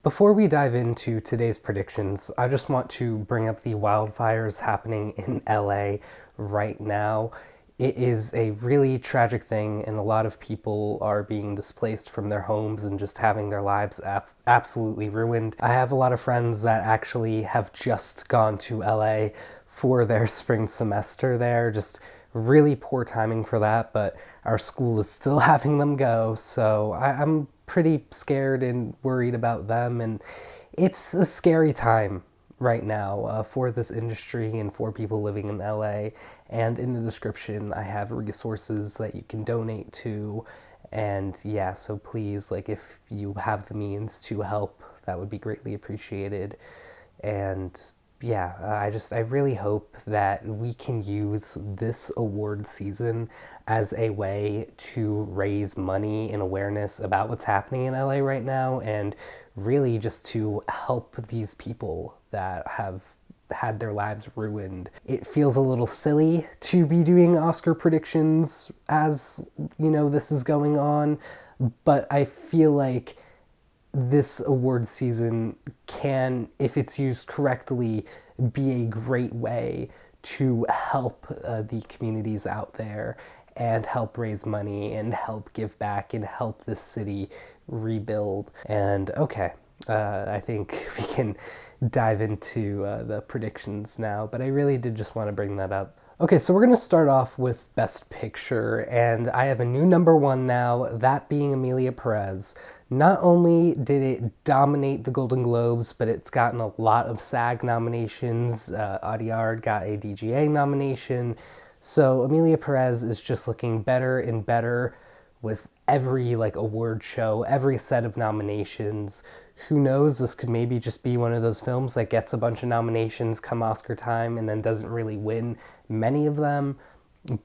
Before we dive into today's predictions, I just want to bring up the wildfires happening in LA right now. It is a really tragic thing, and a lot of people are being displaced from their homes and just having their lives absolutely ruined. I have a lot of friends that actually have just gone to LA for their spring semester there. Just really poor timing for that, but our school is still having them go, so I'm pretty scared and worried about them, and it's a scary time right now for this industry and for people living in LA. And in the description, I have resources that you can donate to, and yeah, so please, like, if you have the means to help, that would be greatly appreciated. And yeah, I really hope that we can use this award season as a way to raise money and awareness about what's happening in LA right now, and really just to help these people that have had their lives ruined. It feels a little silly to be doing Oscar predictions as, this is going on, but I feel like this award season can, if it's used correctly, be a great way to help the communities out there and help raise money and help give back and help this city rebuild. And okay, I think we can dive into the predictions now, but I really did just want to bring that up. Okay, so we're going to start off with Best Picture, and I have a new number one now, that being Emilia Perez. Not only did it dominate the Golden Globes, but it's gotten a lot of SAG nominations. Audiard got a DGA nomination. So Emilia Perez is just looking better and better with every award show, every set of nominations. Who knows, this could maybe just be one of those films that gets a bunch of nominations come Oscar time and then doesn't really win many of them,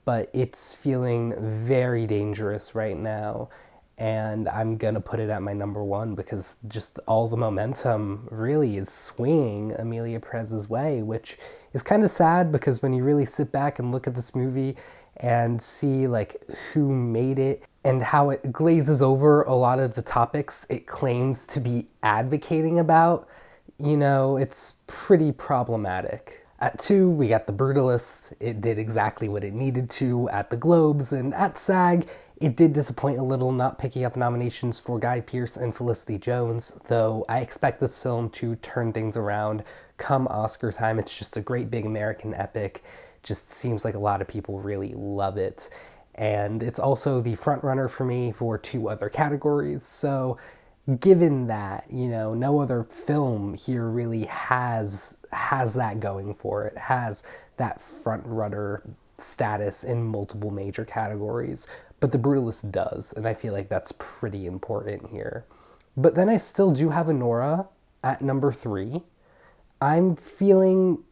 but it's feeling very dangerous right now, and I'm gonna put it at my number one because just all the momentum really is swinging Emilia Perez's way, which is kind of sad because when you really sit back and look at this movie and see who made it and how it glazes over a lot of the topics it claims to be advocating about, it's pretty problematic. At 2, we got The Brutalist. It did exactly what it needed to at the Globes, and at SAG, it did disappoint a little, not picking up nominations for Guy Pearce and Felicity Jones, though I expect this film to turn things around come Oscar time. It's just a great big American epic. Just seems like a lot of people really love it. And it's also the front runner for me for 2 other categories, so given that, no other film here really has that going for it, has that front runner status in multiple major categories, but The Brutalist does, and I feel like that's pretty important here. But then I still do have Anora at number 3. I'm feeling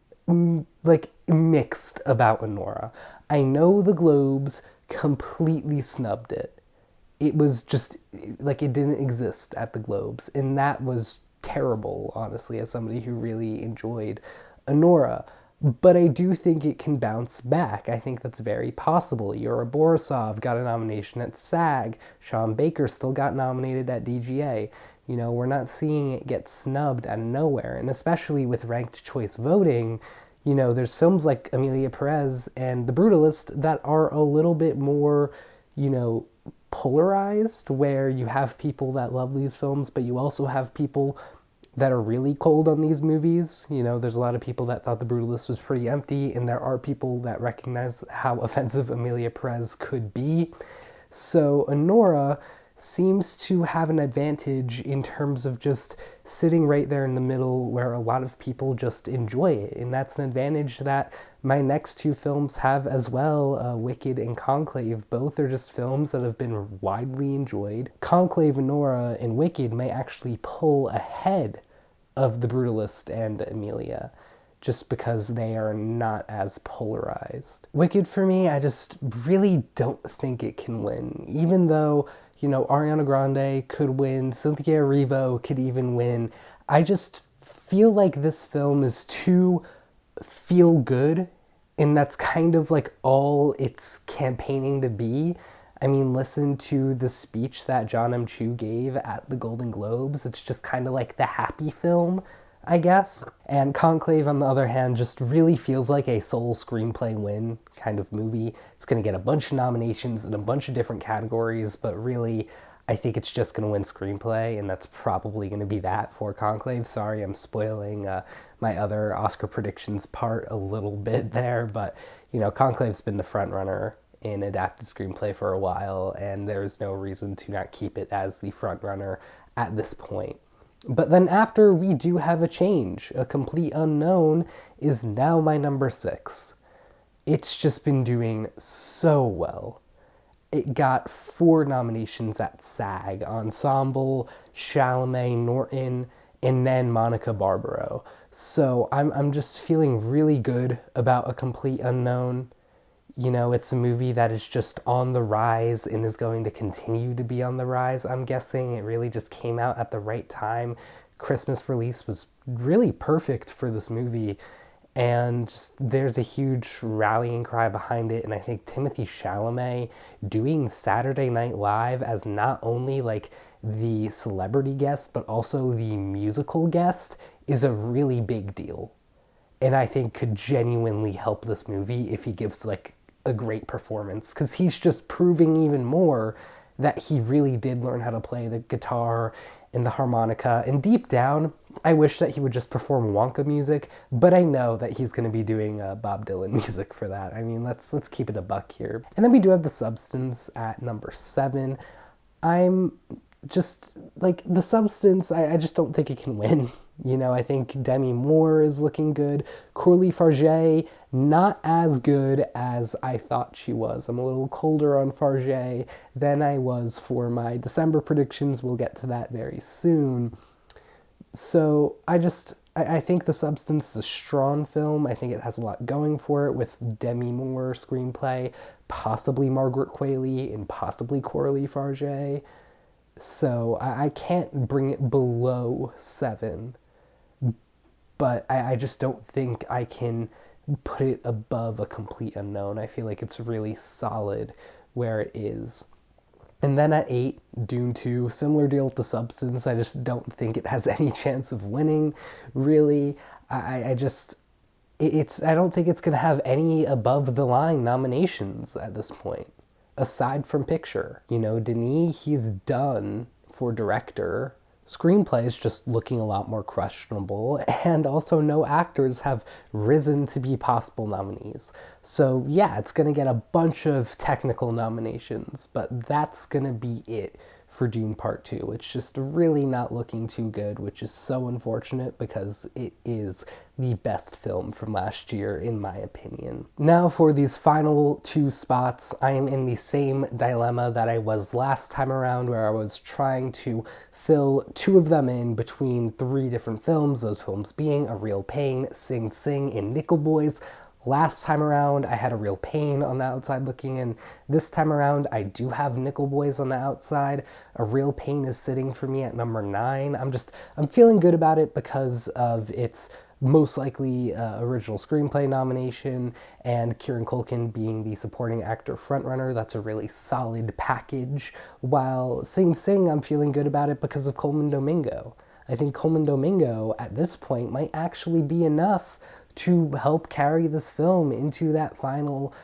mixed about Anora. I know the Globes completely snubbed it. It was just it didn't exist at the Globes, and that was terrible, honestly, as somebody who really enjoyed Anora. But I do think it can bounce back. I think that's very possible. Yura Borisov got a nomination at SAG. Sean Baker still got nominated at DGA. We're not seeing it get snubbed out of nowhere, and especially with ranked choice voting, there's films like Emilia Perez and The Brutalist that are a little bit more, polarized, where you have people that love these films, but you also have people that are really cold on these movies. There's a lot of people that thought The Brutalist was pretty empty, and there are people that recognize how offensive Emilia Perez could be. So Anora seems to have an advantage in terms of just sitting right there in the middle where a lot of people just enjoy it. And that's an advantage that my next 2 films have as well, Wicked and Conclave. Both are just films that have been widely enjoyed. Conclave, Anora, and Wicked may actually pull ahead of The Brutalist and Emilia, just because they are not as polarized. Wicked, for me, I just really don't think it can win, even though Ariana Grande could win, Cynthia Erivo could even win. I just feel like this film is too feel good, and that's kind of all it's campaigning to be. I mean, listen to the speech that John M. Chu gave at the Golden Globes. It's just kind of like the happy film, I guess. And Conclave, on the other hand, just really feels like a sole screenplay win kind of movie. It's going to get a bunch of nominations in a bunch of different categories, but really, I think it's just going to win screenplay, and that's probably going to be that for Conclave. Sorry, I'm spoiling my other Oscar predictions part a little bit there, but, you know, Conclave's been the front runner in adapted screenplay for a while, and there's no reason to not keep it as the front runner at this point. But then after, we do have a change. A Complete Unknown is now my number 6. It's just been doing so well. It got 4 nominations at SAG: Ensemble, Chalamet, Norton, and then Monica Barbaro. So I'm just feeling really good about A Complete Unknown. You know, it's a movie that is just on the rise and is going to continue to be on the rise, I'm guessing. It really just came out at the right time. Christmas release was really perfect for this movie, and just, there's a huge rallying cry behind it. And I think Timothée Chalamet doing Saturday Night Live as not only like the celebrity guest, but also the musical guest is a really big deal. And I think could genuinely help this movie if he gives like a great performance, because he's just proving even more that he really did learn how to play the guitar and the harmonica. And deep down, I wish that he would just perform Wonka music, but I know that he's going to be doing Bob Dylan music for that. I mean, let's keep it a buck here. And then we do have The Substance at number 7. I'm just, like, The Substance, I just don't think it can win. You know, I think Demi Moore is looking good. Coralie Farge, not as good as I thought she was. I'm a little colder on Farge than I was for my December predictions. We'll get to that very soon. So I think The Substance is a strong film. I think it has a lot going for it with Demi Moore screenplay, possibly Margaret Qualley, and possibly Coralie Farge. So I can't bring it below 7. But I just don't think I can put it above A Complete Unknown. I feel like it's really solid where it is. And then at 8, Dune 2, similar deal with The Substance. I just don't think it has any chance of winning, really. I don't think it's going to have any above-the-line nominations at this point, aside from picture. You know, Denis, he's done for director. Screenplay is just looking a lot more questionable, and also no actors have risen to be possible nominees. So yeah, it's going to get a bunch of technical nominations, but that's going to be it for Dune Part 2. It's just really not looking too good, which is so unfortunate because it is the best film from last year, in my opinion. Now for these final 2 spots, I am in the same dilemma that I was last time around, where I was trying to fill 2 of them in between 3 different films, those films being A Real Pain, Sing Sing, and Nickel Boys. Last time around, I had A Real Pain on the outside looking in. This time around, I do have Nickel Boys on the outside. A Real Pain is sitting for me at number 9. I'm feeling good about it because of its most likely original screenplay nomination, and Kieran Culkin being the supporting actor frontrunner. That's a really solid package. While Sing Sing, I'm feeling good about it because of Colman Domingo. I think Colman Domingo at this point might actually be enough to help carry this film into that final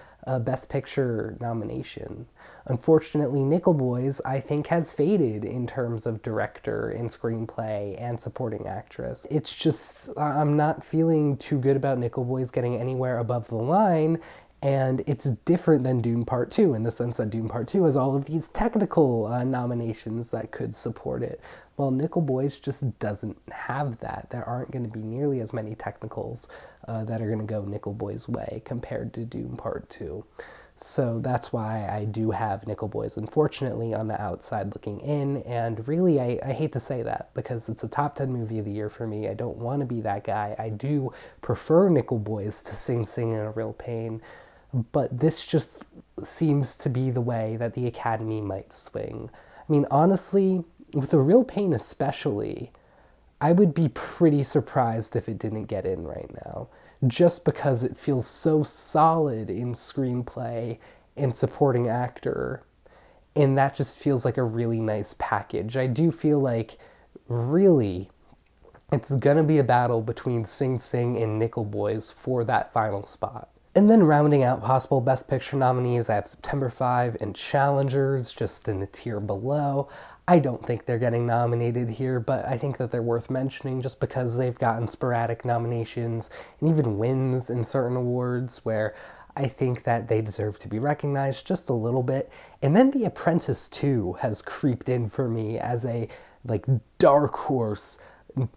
Best Picture nomination. Unfortunately, Nickel Boys, I think, has faded in terms of director and screenplay and supporting actress. It's just, I'm not feeling too good about Nickel Boys getting anywhere above the line, and it's different than Dune Part 2 in the sense that Dune Part 2 has all of these technical nominations that could support it. Well, Nickel Boys just doesn't have that. There aren't going to be nearly as many technicals that are going to go Nickel Boys' way compared to Dune Part 2. So that's why I do have Nickel Boys, unfortunately, on the outside looking in. And really, I hate to say that because it's a top 10 movie of the year for me. I don't want to be that guy. I do prefer Nickel Boys to Sing Sing and A Real Pain. But this just seems to be the way that the Academy might swing. I mean, honestly, with A Real Pain especially, I would be pretty surprised if it didn't get in right now, just because it feels so solid in screenplay and supporting actor. and that just feels like a really nice package. I do feel like, really, it's gonna be a battle between Sing Sing and Nickel Boys for that final spot. And then rounding out possible Best Picture nominees, I have September 5 and Challengers, just in a tier below. I don't think they're getting nominated here, but I think that they're worth mentioning just because they've gotten sporadic nominations and even wins in certain awards where I think that they deserve to be recognized just a little bit. And then The Apprentice 2 has creeped in for me as a dark horse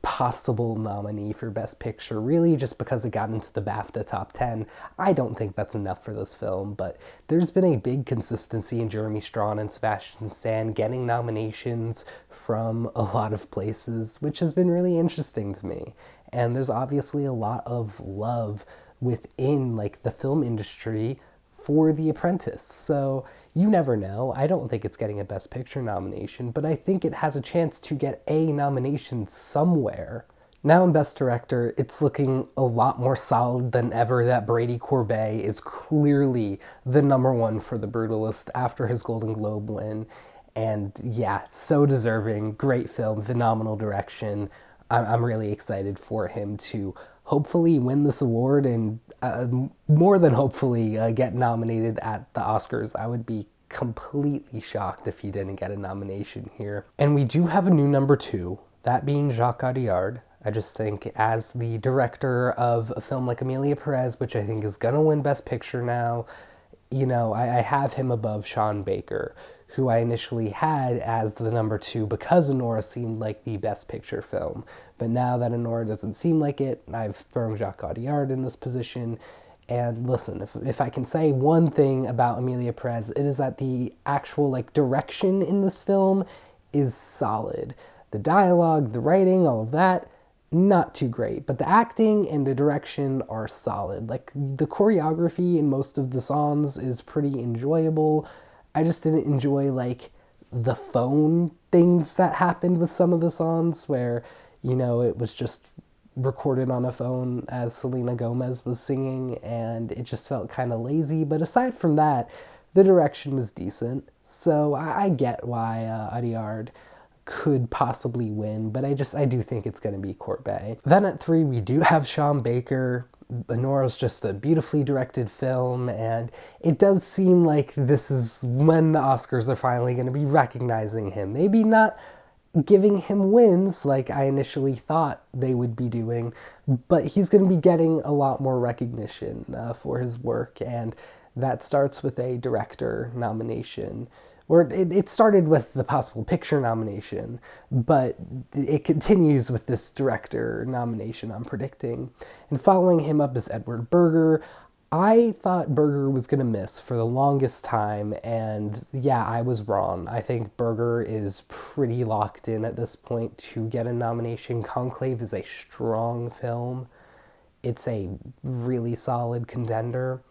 possible nominee for Best Picture, really just because it got into the BAFTA top 10. I don't think that's enough for this film, but there's been a big consistency in Jeremy Strong and Sebastian Stan getting nominations from a lot of places, which has been really interesting to me. And there's obviously a lot of love within the film industry for The Apprentice. So you never know. I don't think it's getting a Best Picture nomination, but I think it has a chance to get a nomination somewhere. Now in Best Director, it's looking a lot more solid than ever that Brady Corbet is clearly the #1 for The Brutalist after his Golden Globe win. And yeah, so deserving. Great film, phenomenal direction. I'm really excited for him to hopefully win this award and more than hopefully get nominated at the Oscars. I would be completely shocked if he didn't get a nomination here. And we do have a new #2, that being Jacques Audiard. I just think as the director of a film like Emilia Perez, which I think is going to win Best Picture now, I have him above Sean Baker, who I initially had as the #2 because Anora seemed like the Best Picture film. But now that Anora doesn't seem like it, I've thrown Jacques Audiard in this position. And listen, if I can say one thing about Emilia Perez, it is that the actual direction in this film is solid. The dialogue, the writing, all of that, not too great, but the acting and the direction are solid. The choreography in most of the songs is pretty enjoyable. I just didn't enjoy the phone things that happened with some of the songs where, it was just recorded on a phone as Selena Gomez was singing, and it just felt kind of lazy. But aside from that, the direction was decent. So I get why Audiard could possibly win, but I do think it's going to be Corbet. Then at 3, we do have Sean Baker. Anora's just a beautifully directed film, and it does seem like this is when the Oscars are finally going to be recognizing him. Maybe not giving him wins like I initially thought they would be doing, but he's going to be getting a lot more recognition for his work, and that starts with a director nomination. Or it started with the possible picture nomination, but it continues with this director nomination, I'm predicting. And following him up is Edward Berger. I thought Berger was going to miss for the longest time, and yeah, I was wrong. I think Berger is pretty locked in at this point to get a nomination. Conclave is a strong film. It's a really solid contender.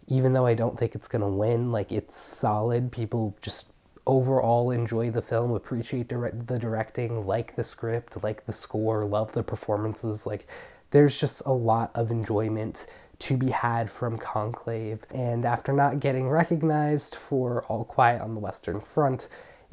Even though I don't think it's going to win, it's solid. People just overall enjoy the film, appreciate the directing, like the script, like the score, love the performances. There's just a lot of enjoyment to be had from Conclave. And after not getting recognized for All Quiet on the Western Front,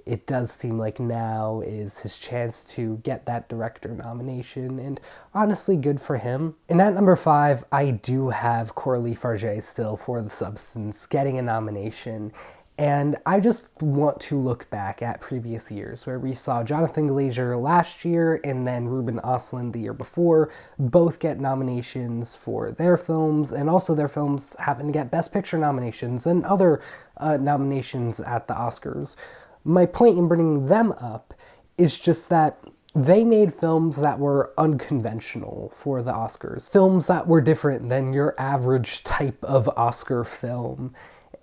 it does seem like now is his chance to get that director nomination, and honestly, good for him. And at #5, I do have Coralie Farge still for The Substance getting a nomination. And I just want to look back at previous years where we saw Jonathan Glazer last year and then Ruben Östlund the year before both get nominations for their films, and also their films happen to get Best Picture nominations and other nominations at the Oscars. My point in bringing them up is just that they made films that were unconventional for the Oscars, films that were different than your average type of Oscar film.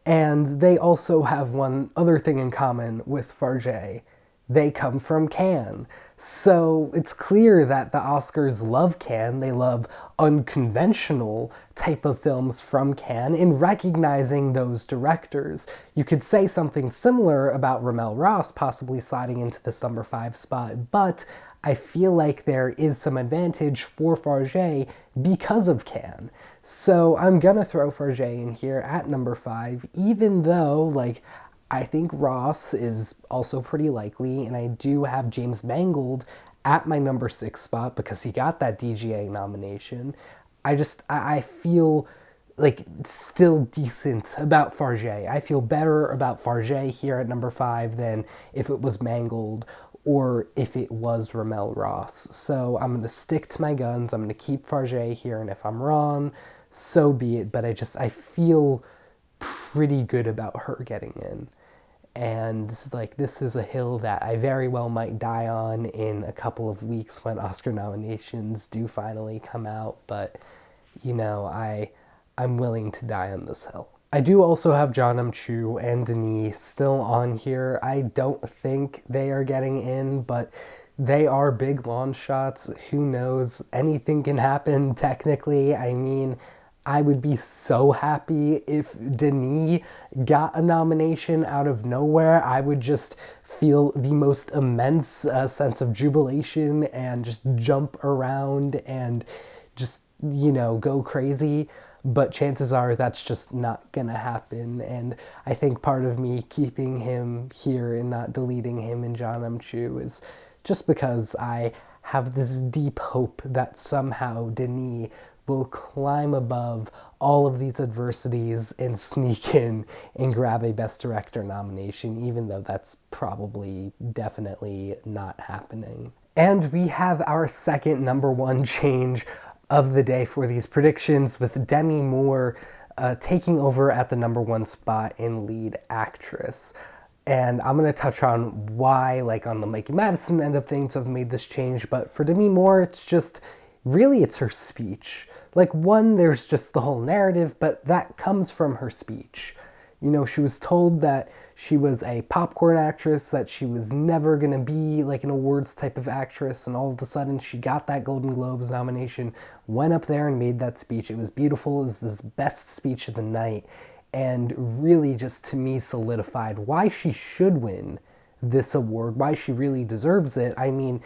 And they also have one other thing in common with Farge. They come from Cannes. So it's clear that the Oscars love Cannes. They love unconventional type of films from Cannes. In recognizing those directors, you could say something similar about Ramel Ross possibly sliding into this #5 spot, but I feel like there is some advantage for Farge because of Cannes. So I'm gonna throw Farge in here at #5, even though, I think Ross is also pretty likely, and I do have James Mangold at my number 6 spot because he got that DGA nomination. I feel like still decent about Farge. I feel better about Farge here at number 5 than if it was Mangold or if it was Ramel Ross. So I'm going to stick to my guns. I'm going to keep Farge here, and if I'm wrong, so be it. But I feel pretty good about her getting in. And like, this is a hill that I very well might die on in a couple of weeks when Oscar nominations do finally come out. But, you know, I'm willing to die on this hill. I do also have Jeonnam Chu and Denis still on here. I don't think they are getting in, but they are big launch shots. Who knows? Anything can happen, technically. I mean, I would be so happy if Denis got a nomination out of nowhere. I would just feel the most immense sense of jubilation and just jump around and just, you know, go crazy. But chances are that's just not gonna happen. And I think part of me keeping him here and not deleting him in Jeonnam Chu is just because I have this deep hope that somehow Denis will climb above all of these adversities and sneak in and grab a Best Director nomination, even though that's probably definitely not happening. And we have our second number 1 change of the day for these predictions, with Demi Moore taking over at the number 1 spot in lead actress. And I'm going to touch on why, like on the Mikey Madison end of things, I've made this change. But for Demi Moore, it's just, really it's her speech. Like, one, there's just the whole narrative, but that comes from her speech. You know, she was told that she was a popcorn actress, that she was never going to be like an awards type of actress, and all of a sudden she got that Golden Globes nomination, went up there and made that speech. It was beautiful. It was this best speech of the night, and really just, to me, solidified why she should win this award, why she really deserves it. I mean,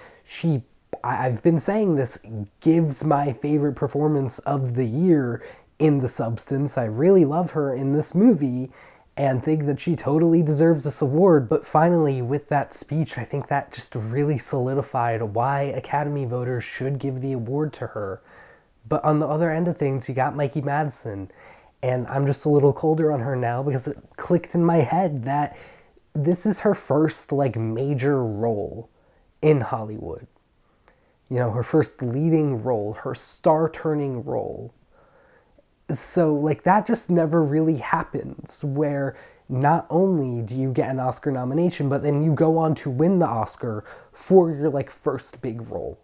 I've been saying this, gives my favorite performance of the year in The Substance. I really love her in this movie and think that she totally deserves this award. But finally, with that speech, I think that just really solidified why Academy voters should give the award to her. But on the other end of things, you got Mikey Madison. And I'm just a little colder on her now because it clicked in my head that this is her first like major role in Hollywood. You know, her first leading role, her star-turning role. So, like, that just never really happens, where not only do you get an Oscar nomination, but then you go on to win the Oscar for your, like, first big role.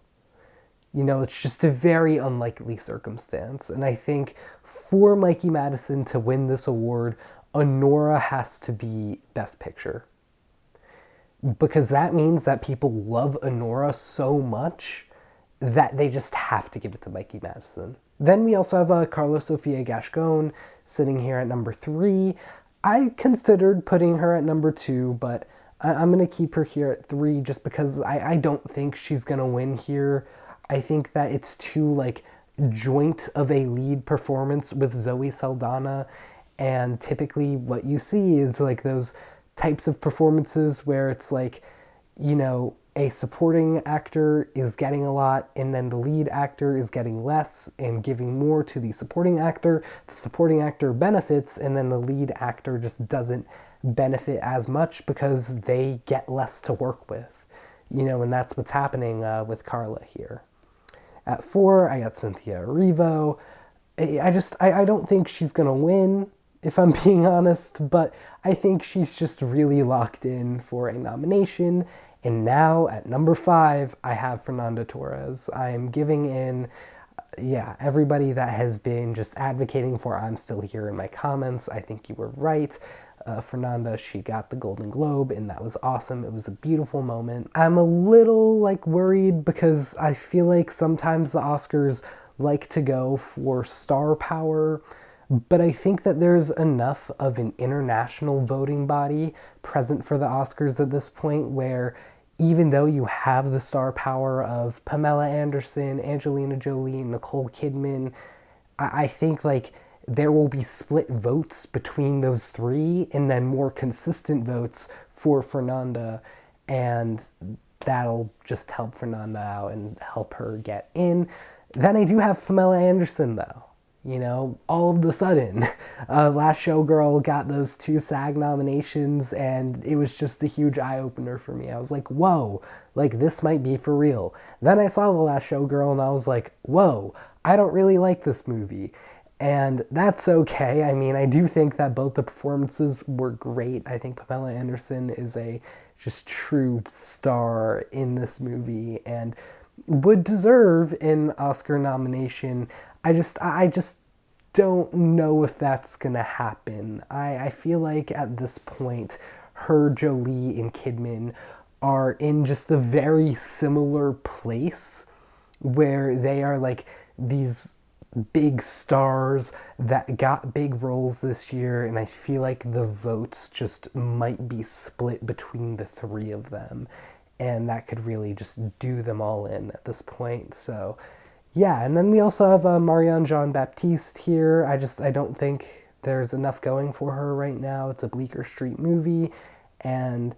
You know, it's just a very unlikely circumstance. And I think for Mikey Madison to win this award, Anora has to be Best Picture. Because that means that people love Anora so much that they just have to give it to Mikey Madison. Then we also have Karla Sofia Gascón sitting here at number 3. I considered putting her at number 2, but I'm going to keep her here at 3 just because I don't think she's going to win here. I think that it's too, like, joint of a lead performance with Zoe Saldana, and typically what you see is, like, those types of performances where it's like, you know, a supporting actor is getting a lot and then the lead actor is getting less and giving more to the supporting actor. The supporting actor benefits and then the lead actor just doesn't benefit as much because they get less to work with. You know, and that's what's happening with Karla here. At 4, I got Cynthia Erivo. I don't think she's going to win, if I'm being honest, but I think she's just really locked in for a nomination. And now, at number 5, I have Fernanda Torres. I am giving in, everybody that has been just advocating for I'm Still Here in my comments. I think you were right. Fernanda, she got the Golden Globe, and that was awesome. It was a beautiful moment. I'm a little, like, worried because I feel like sometimes the Oscars like to go for star power, but I think that there's enough of an international voting body present for the Oscars at this point where even though you have the star power of Pamela Anderson, Angelina Jolie, Nicole Kidman, I think, like, there will be split votes between those three and then more consistent votes for Fernanda, and that'll just help Fernanda out and help her get in. Then I do have Pamela Anderson, though. You know, all of the sudden, Last Showgirl got those 2 SAG nominations, and it was just a huge eye-opener for me. I was like, whoa, like, this might be for real. Then I saw The Last Showgirl, and I was like, whoa, I don't really like this movie. And that's okay. I mean, I do think that both the performances were great. I think Pamela Anderson is a just true star in this movie and would deserve an Oscar nomination. I just don't know if that's gonna happen. I feel like at this point, her, Jolie, and Kidman are in just a very similar place where they are like these big stars that got big roles this year, and I feel like the votes just might be split between the 3 of them, and that could really just do them all in at this point. So yeah, and then we also have Marianne Jean-Baptiste here. I don't think there's enough going for her right now. It's a Bleecker Street movie, and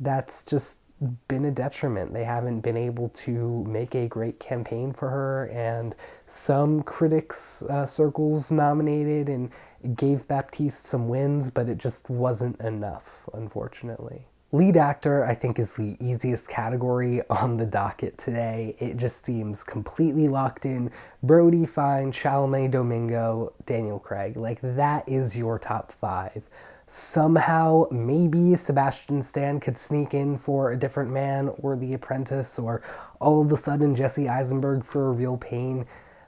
that's just been a detriment. They haven't been able to make a great campaign for her, and some critics circles nominated and gave Baptiste some wins, but it just wasn't enough, unfortunately. Lead actor, I think, is the easiest category on the docket today. It just seems completely locked in. Brody, Fine, Chalamet, Domingo, Daniel Craig. Like, that is your top 5. Somehow, maybe Sebastian Stan could sneak in for A Different Man or The Apprentice, or all of a sudden Jesse Eisenberg for A Real Pain,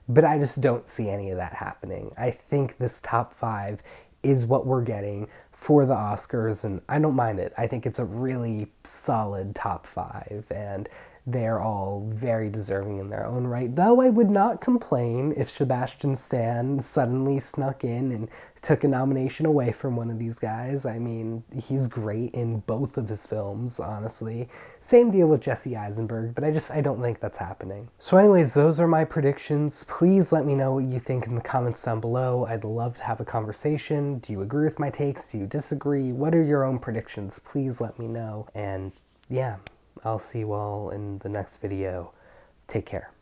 but I just don't see any of that happening. I think this top 5 is what we're getting for the Oscars, and I don't mind it. I think it's a really solid top 5, and they're all very deserving in their own right. Though I would not complain if Sebastian Stan suddenly snuck in and took a nomination away from one of these guys. I mean, he's great in both of his films, honestly. Same deal with Jesse Eisenberg, but I don't think that's happening. So anyways, those are my predictions. Please let me know what you think in the comments down below. I'd love to have a conversation. Do you agree with my takes? Do you disagree? What are your own predictions? Please let me know. And yeah, I'll see you all in the next video. Take care.